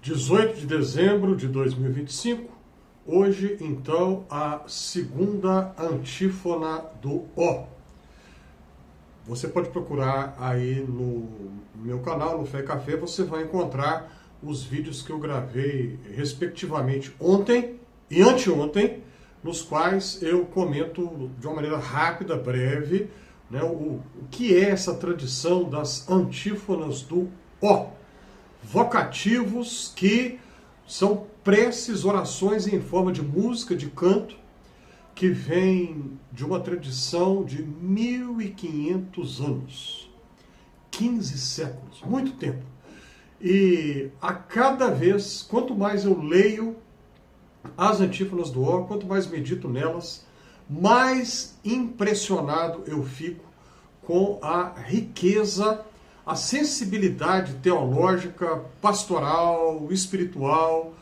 18 de dezembro de 2025, hoje então a segunda antífona do O. Você pode procurar aí no meu canal, no Fé e Café, você vai encontrar os vídeos que eu gravei respectivamente ontem e anteontem, nos quais eu comento de uma maneira rápida, breve, né, o que é essa tradição das antífonas do O. Vocativos que são preces, orações em forma de música, de canto, que vem de uma tradição de 1500 anos, 15 séculos, muito tempo. E a cada vez, quanto mais eu leio as antífonas do O, quanto mais medito nelas, mais impressionado eu fico com a riqueza, a sensibilidade teológica, pastoral, espiritual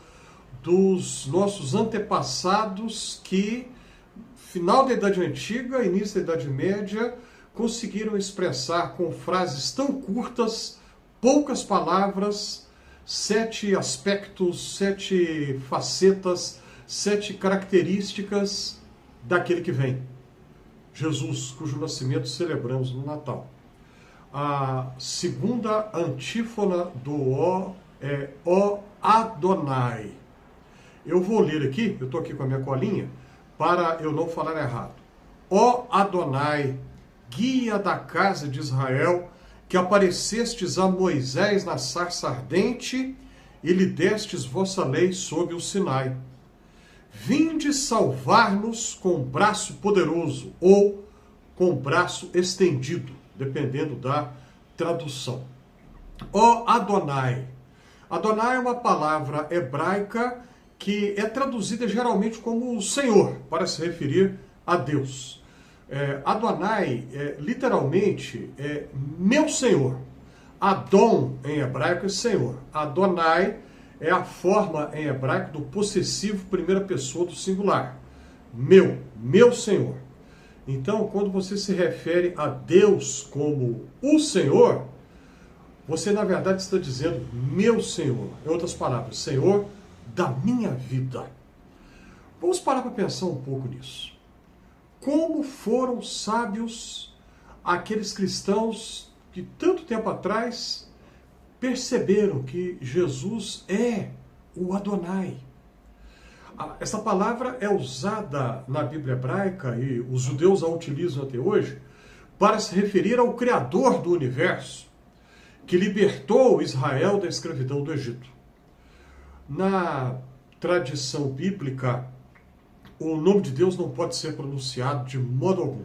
dos nossos antepassados que, final da Idade Antiga, início da Idade Média, conseguiram expressar com frases tão curtas, poucas palavras, 7 aspectos, 7 facetas, 7 características daquele que vem. Jesus, cujo nascimento celebramos no Natal. A segunda antífona do O é O Adonai. Eu vou ler aqui, eu estou aqui com a minha colinha, para eu não falar errado. Ó Adonai, guia da casa de Israel, que aparecestes a Moisés na sarça ardente e lhe destes vossa lei sob o Sinai. Vinde salvar-nos com braço poderoso ou com braço estendido, dependendo da tradução. Ó Adonai. Adonai é uma palavra hebraica que é traduzida geralmente como Senhor, para se referir a Deus. Adonai, literalmente, é meu Senhor. Adon, em hebraico, é Senhor. Adonai é a forma em hebraico do possessivo primeira pessoa do singular. Meu Senhor. Então, quando você se refere a Deus como o Senhor, você, na verdade, está dizendo meu Senhor. Em outras palavras, Senhor da minha vida. Vamos parar para pensar um pouco nisso. Como foram sábios aqueles cristãos que tanto tempo atrás perceberam que Jesus é o Adonai. Essa palavra é usada na Bíblia hebraica, e os judeus a utilizam até hoje, para se referir ao Criador do universo, que libertou Israel da escravidão do Egito. Na tradição bíblica, o nome de Deus não pode ser pronunciado de modo algum,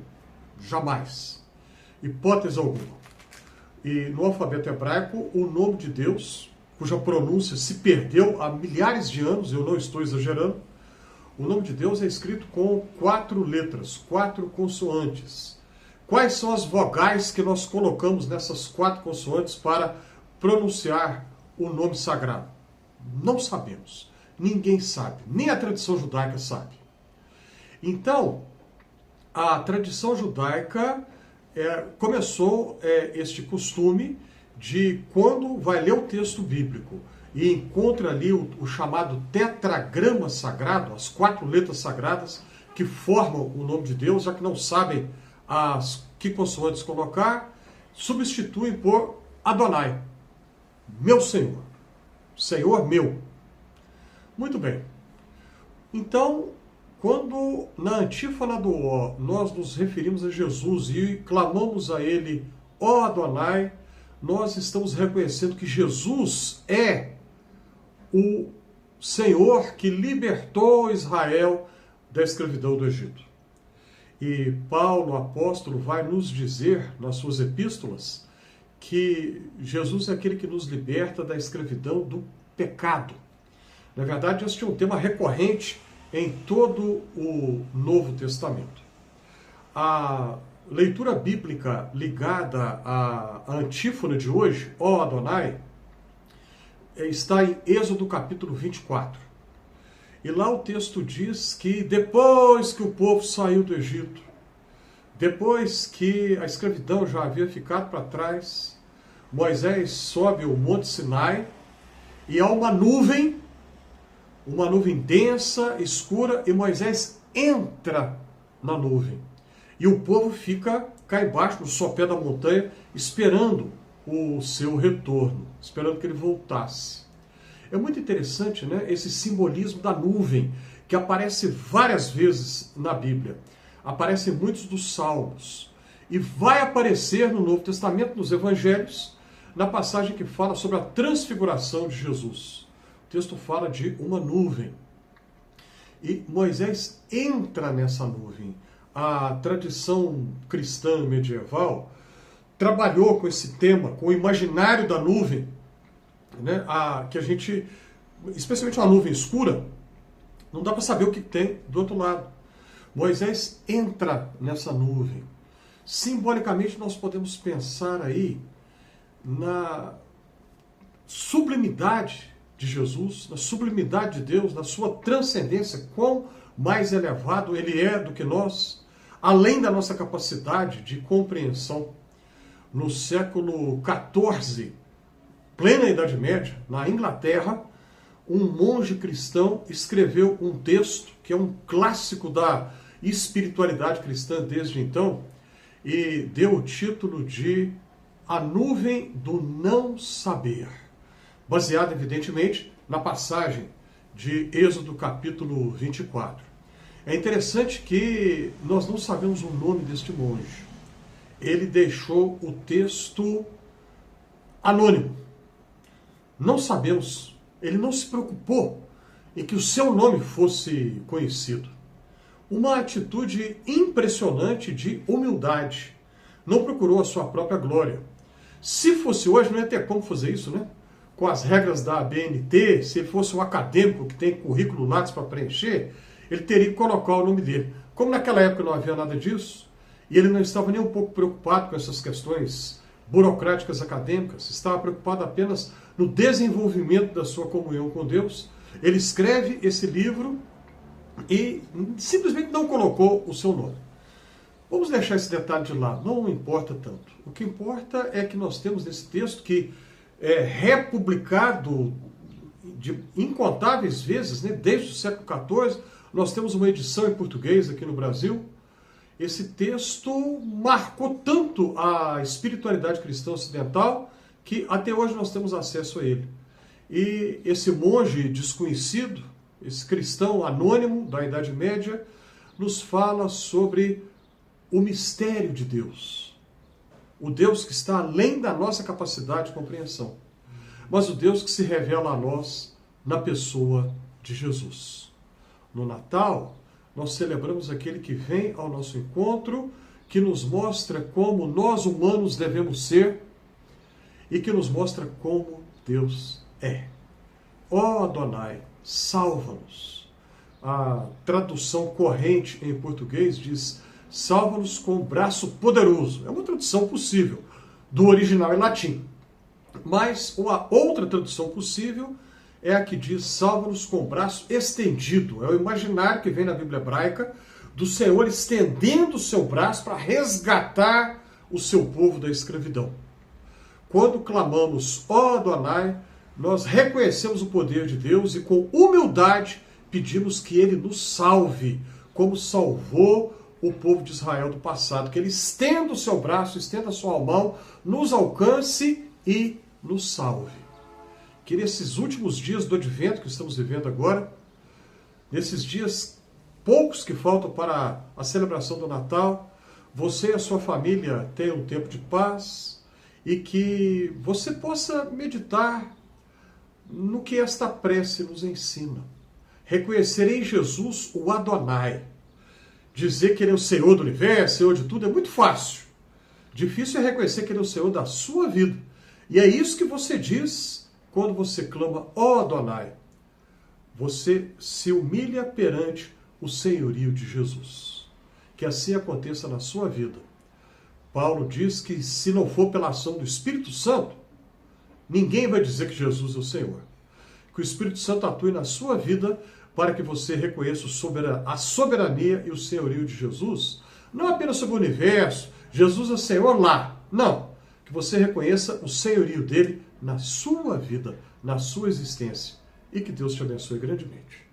jamais, hipótese alguma. E no alfabeto hebraico, o nome de Deus, cuja pronúncia se perdeu há milhares de anos, eu não estou exagerando, o nome de Deus é escrito com 4 letras, 4 consoantes. Quais são as vogais que nós colocamos nessas 4 consoantes para pronunciar o nome sagrado? Não sabemos. Ninguém sabe. Nem a tradição judaica sabe. Então, a tradição judaica começou este costume de, quando vai ler o texto bíblico e encontra ali o chamado tetragrama sagrado, as 4 letras sagradas que formam o nome de Deus, já que não sabem que consoantes colocar, substituem por Adonai, meu Senhor, Senhor meu. Muito bem. Então, quando na antífona do O nós nos referimos a Jesus e clamamos a Ele, ó Adonai, nós estamos reconhecendo que Jesus é o Senhor que libertou Israel da escravidão do Egito. E Paulo, apóstolo, vai nos dizer nas suas epístolas que Jesus é aquele que nos liberta da escravidão do pecado. Na verdade, este é um tema recorrente em todo o Novo Testamento. A leitura bíblica ligada à antífona de hoje, ó Adonai, está em Êxodo capítulo 24. E lá o texto diz que depois que o povo saiu do Egito, depois que a escravidão já havia ficado para trás, Moisés sobe o Monte Sinai e há uma nuvem densa, escura, e Moisés entra na nuvem. E o povo fica cá embaixo, no sopé da montanha, esperando o seu retorno, esperando que ele voltasse. É muito interessante, né, esse simbolismo da nuvem, que aparece várias vezes na Bíblia. Aparece em muitos dos salmos. E vai aparecer no Novo Testamento, nos Evangelhos, na passagem que fala sobre a transfiguração de Jesus. O texto fala de uma nuvem. E Moisés entra nessa nuvem. A tradição cristã medieval trabalhou com esse tema, com o imaginário da nuvem, né? Que a gente, especialmente uma nuvem escura, não dá para saber o que tem do outro lado. Moisés entra nessa nuvem. Simbolicamente nós podemos pensar aí na sublimidade de Jesus, na sublimidade de Deus, na sua transcendência, quão mais elevado ele é do que nós, além da nossa capacidade de compreensão. No século XIV, plena Idade Média, na Inglaterra, um monge cristão escreveu um texto que é um clássico da espiritualidade cristã desde então, e deu o título de A Nuvem do Não Saber, baseado, evidentemente, na passagem de Êxodo capítulo 24. É interessante que nós não sabemos o nome deste monge. Ele deixou o texto anônimo. Não sabemos, ele não se preocupou em que o seu nome fosse conhecido. Uma atitude impressionante de humildade. Não procurou a sua própria glória. Se fosse hoje, não ia ter como fazer isso, né? Com as regras da ABNT, se ele fosse um acadêmico que tem currículo Lattes para preencher, ele teria que colocar o nome dele. Como naquela época não havia nada disso, e ele não estava nem um pouco preocupado com essas questões burocráticas acadêmicas, estava preocupado apenas no desenvolvimento da sua comunhão com Deus, ele escreve esse livro e simplesmente não colocou o seu nome. Vamos deixar esse detalhe de lado, não importa tanto. O que importa é que nós temos nesse texto que é republicado de incontáveis vezes, né, desde o século XIV, nós temos uma edição em português aqui no Brasil. Esse texto marcou tanto a espiritualidade cristã ocidental que até hoje nós temos acesso a ele. E esse monge desconhecido, esse cristão anônimo da Idade Média, nos fala sobre o mistério de Deus. O Deus que está além da nossa capacidade de compreensão. Mas o Deus que se revela a nós na pessoa de Jesus. No Natal, nós celebramos aquele que vem ao nosso encontro, que nos mostra como nós humanos devemos ser e que nos mostra como Deus é. Ó Adonai, salva-nos. A tradução corrente em português diz: salva-nos com o braço poderoso. É uma tradução possível, do original em latim. Mas uma outra tradução possível é a que diz: salva-nos com o braço estendido. É o imaginário que vem na Bíblia hebraica do Senhor estendendo o seu braço para resgatar o seu povo da escravidão. Quando clamamos, ó Adonai, nós reconhecemos o poder de Deus e com humildade pedimos que Ele nos salve, como salvou o povo de Israel do passado. Que Ele estenda o seu braço, estenda a sua mão, nos alcance e nos salve. Que nesses últimos dias do advento que estamos vivendo agora, nesses dias poucos que faltam para a celebração do Natal, você e a sua família tenham um tempo de paz e que você possa meditar no que esta prece nos ensina. Reconhecer em Jesus o Adonai. Dizer que Ele é o Senhor do universo, Senhor de tudo, é muito fácil. Difícil é reconhecer que Ele é o Senhor da sua vida. E é isso que você diz quando você clama, ó Adonai. Você se humilha perante o senhorio de Jesus. Que assim aconteça na sua vida. Paulo diz que se não for pela ação do Espírito Santo, ninguém vai dizer que Jesus é o Senhor. Que o Espírito Santo atue na sua vida para que você reconheça a soberania e o senhorio de Jesus, não apenas sobre o universo, Jesus é Senhor lá. Não. Que você reconheça o senhorio dele na sua vida, na sua existência. E que Deus te abençoe grandemente.